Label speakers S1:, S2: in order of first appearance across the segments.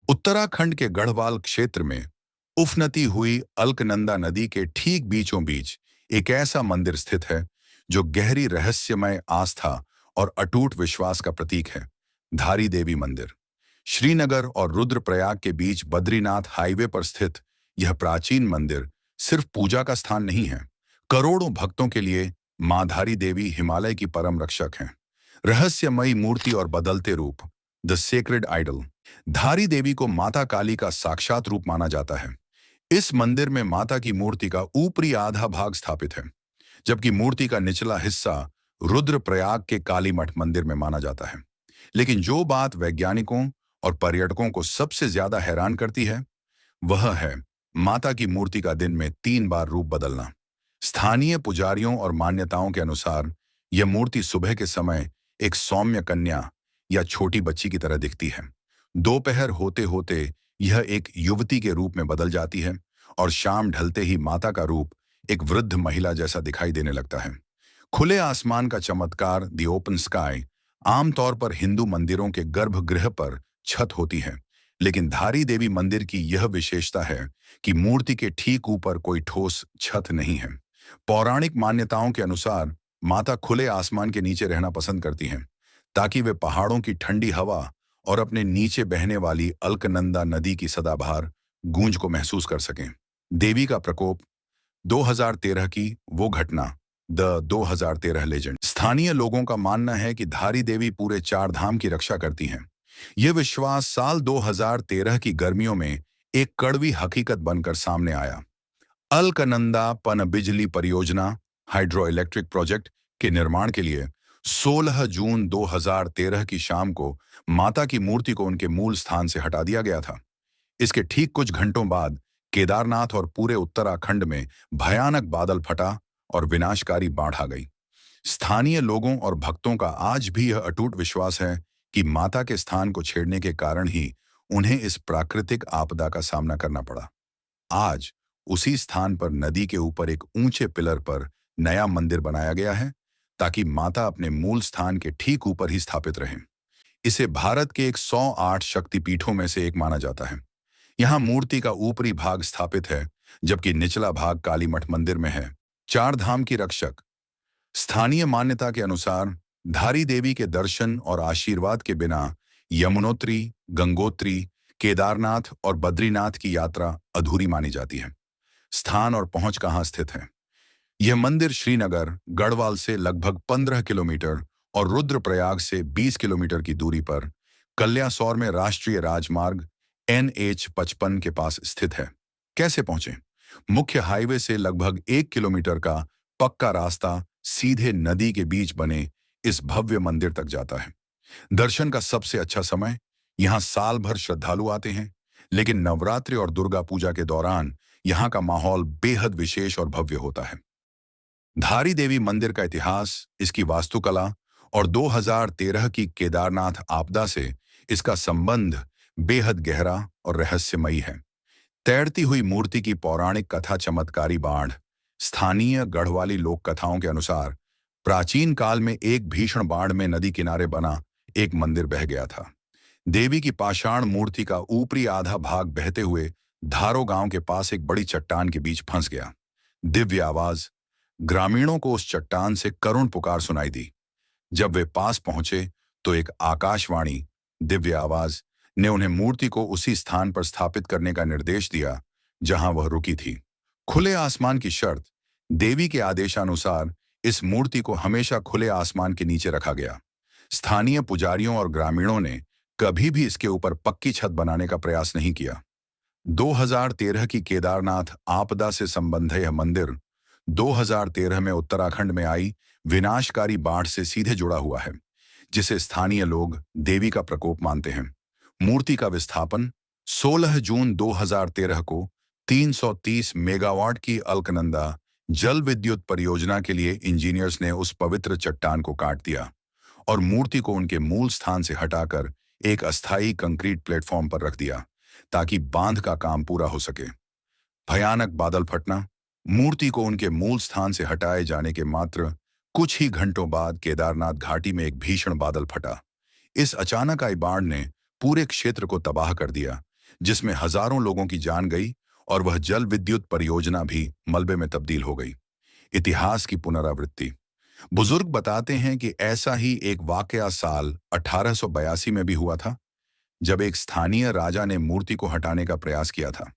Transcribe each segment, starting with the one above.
S1: उत्तराखंड के गढ़वाल क्षेत्र में उफनती हुई अलकनंदा नदी के ठीक बीचों बीच एक ऐसा मंदिर स्थित है जो गहरी रहस्यमय आस्था और अटूट विश्वास का प्रतीक है। धारी देवी मंदिर श्रीनगर और रुद्रप्रयाग के बीच बद्रीनाथ हाईवे पर स्थित यह प्राचीन मंदिर सिर्फ पूजा का स्थान नहीं है। करोड़ों भक्तों के लिए मां धारी देवी हिमालय की परम रक्षक हैं। रहस्यमयी मूर्ति और बदलते रूप द सेक्रेड आइडल। धारी देवी को माता काली का साक्षात रूप माना जाता है। इस मंदिर में माता की मूर्ति का ऊपरी आधा भाग स्थापित है, जबकि मूर्ति का निचला हिस्सा रुद्रप्रयाग के काली मठ मंदिर में माना जाता है। लेकिन जो बात वैज्ञानिकों और पर्यटकों को सबसे ज्यादा हैरान करती है वह है माता की मूर्ति का दिन में 3 बार रूप बदलना। स्थानीय पुजारियों और मान्यताओं के अनुसार यह मूर्ति सुबह के समय एक सौम्य कन्या या छोटी बच्ची की तरह दिखती है। दोपहर होते होते यह एक युवती के रूप में बदल जाती है और शाम ढलते ही माता का रूप एक वृद्ध महिला जैसा दिखाई देने लगता है। खुले आसमान का चमत्कार द ओपन स्काई आमतौर पर हिंदू मंदिरों के गर्भगृह पर छत होती है, लेकिन धारी देवी मंदिर की यह विशेषता है कि मूर्ति के ठीक ऊपर कोई ठोस छत नहीं है। पौराणिक मान्यताओं के अनुसार माता खुले आसमान के नीचे रहना पसंद करती हैं, ताकि वे पहाड़ों की ठंडी हवा और अपने नीचे बहने वाली अलकनंदा नदी की सदाबहार गूंज को महसूस कर सकें। देवी का प्रकोप 2013 की वो घटना द 2013 लेजेंड। स्थानीय लोगों का मानना है कि धारी देवी पूरे 4 धाम की रक्षा करती हैं। यह विश्वास साल 2013 की गर्मियों में एक कड़वी हकीकत बनकर सामने आया। अलकनंदा पनबिजली परियोजना हाइड्रो इलेक्ट्रिक प्रोजेक्ट के निर्माण के लिए 16 जून 2013 की शाम को माता की मूर्ति को उनके मूल स्थान से हटा दिया गया था। इसके ठीक कुछ घंटों बाद केदारनाथ और पूरे उत्तराखंड में भयानक बादल फटा और विनाशकारी बाढ़ आ गई। स्थानीय लोगों और भक्तों का आज भी यह अटूट विश्वास है कि माता के स्थान को छेड़ने के कारण ही उन्हें इस प्राकृतिक आपदा का सामना करना पड़ा। आज उसी स्थान पर नदी के ऊपर एक ऊंचे पिलर पर नया मंदिर बनाया गया है, ताकि माता अपने मूल स्थान के ठीक ऊपर ही स्थापित रहें। इसे भारत के 108 शक्तिपीठों में से एक माना जाता है। यहाँ मूर्ति का ऊपरी भाग स्थापित है, जबकि निचला भाग काली मठ मंदिर में है। 4 धाम की रक्षक। स्थानीय मान्यता के अनुसार धारी देवी के दर्शन और आशीर्वाद के बिना यमुनोत्री, गंगोत्री, केदारनाथ और बद्रीनाथ की यात्रा अधूरी मानी जाती है। स्थान और पहुंच कहाँ स्थित है? यह मंदिर श्रीनगर, गढ़वाल से लगभग 15 किलोमीटर और रुद्रप्रयाग से 20 किलोमीटर की दूरी पर कल्यासौर में राष्ट्रीय राजमार्ग NH-55 के पास स्थित है। कैसे पहुंचे? मुख्य हाईवे से लगभग 1 किलोमीटर का पक्का रास्ता सीधे नदी के बीच बने इस भव्य मंदिर तक जाता है। दर्शन का सबसे अच्छा समय, यहाँ साल भर श्रद्धालु आते हैं, लेकिन नवरात्रि और दुर्गा पूजा के दौरान यहाँ का माहौल बेहद विशेष और भव्य होता है। धारी देवी मंदिर का इतिहास, इसकी वास्तुकला और 2013 की केदारनाथ आपदा से इसका संबंध बेहद गहरा और रहस्यमयी है। तैरती हुई मूर्ति की पौराणिक कथा चमत्कारी बाढ़। स्थानीय गढ़वाली लोक कथाओं के अनुसार प्राचीन काल में एक भीषण बाढ़ में नदी किनारे बना एक मंदिर बह गया था। देवी की पाषाण मूर्ति का ऊपरी आधा भाग बहते हुए धारो गांव के पास एक बड़ी चट्टान के बीच फंस गया। दिव्य आवाज। ग्रामीणों को उस चट्टान से करुण पुकार सुनाई दी। जब वे पास पहुंचे तो एक आकाशवाणी दिव्य आवाज ने उन्हें मूर्ति को उसी स्थान पर स्थापित करने का निर्देश दिया जहां वह रुकी थी। खुले आसमान की शर्त। देवी के आदेशानुसार इस मूर्ति को हमेशा खुले आसमान के नीचे रखा गया। स्थानीय पुजारियों और ग्रामीणों ने कभी भी इसके ऊपर पक्की छत बनाने का प्रयास नहीं किया। 2013 की केदारनाथ आपदा से संबंधित यह मंदिर 2013 में उत्तराखंड में आई विनाशकारी बाढ़ से सीधे जुड़ा हुआ है, जिसे स्थानीय लोग देवी का प्रकोप मानते हैं। मूर्ति का विस्थापन 16 जून 2013 को 330 मेगावाट की अलकनंदा जल विद्युत परियोजना के लिए इंजीनियर्स ने उस पवित्र चट्टान को काट दिया और मूर्ति को उनके मूल स्थान से हटाकर एक अस्थायी कंक्रीट प्लेटफॉर्म पर रख दिया, ताकि बांध का काम पूरा हो सके। भयानक बादल फटना। मूर्ति को उनके मूल स्थान से हटाए जाने के मात्र कुछ ही घंटों बाद केदारनाथ घाटी में एक भीषण बादल फटा। इस अचानक आई बाढ़ ने पूरे क्षेत्र को तबाह कर दिया, जिसमें हजारों लोगों की जान गई और वह जल विद्युत परियोजना भी मलबे में तब्दील हो गई। इतिहास की पुनरावृत्ति। बुजुर्ग बताते हैं कि ऐसा ही एक वाकया साल 1882 में भी हुआ था, जब एक स्थानीय राजा ने मूर्ति को हटाने का प्रयास किया था।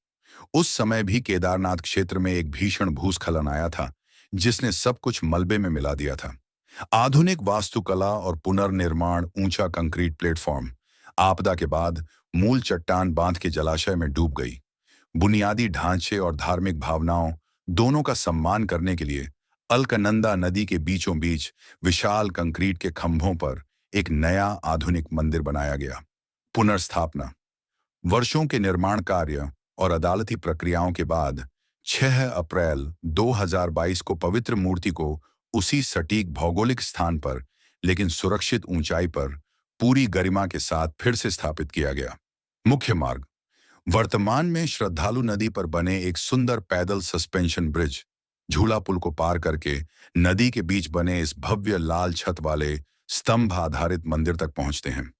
S1: उस समय भी केदारनाथ क्षेत्र में एक भीषण भूस्खलन आया था, जिसने सब कुछ मलबे में मिला दिया था। आधुनिक वास्तुकला और पुनर्निर्माण, ऊंचा कंक्रीट प्लेटफॉर्म, आपदा के बाद मूल चट्टान बांध के जलाशय में डूब गई। बुनियादी ढांचे और धार्मिक भावनाओं दोनों का सम्मान करने के लिए अलकनंदा नदी के बीचों बीच विशाल कंक्रीट के खंभों पर एक नया आधुनिक मंदिर बनाया गया। पुनर्स्थापना। वर्षों के निर्माण कार्य और अदालती प्रक्रियाओं के बाद 6 अप्रैल 2022 को पवित्र मूर्ति को उसी सटीक भौगोलिक स्थान पर, लेकिन सुरक्षित ऊंचाई पर, पूरी गरिमा के साथ फिर से स्थापित किया गया। मुख्य मार्ग। वर्तमान में श्रद्धालु नदी पर बने एक सुंदर पैदल सस्पेंशन ब्रिज, झूला पुल को पार करके नदी के बीच बने इस भव्य लाल छत वाले स्तंभ आधारित मंदिर तक पहुंचते हैं।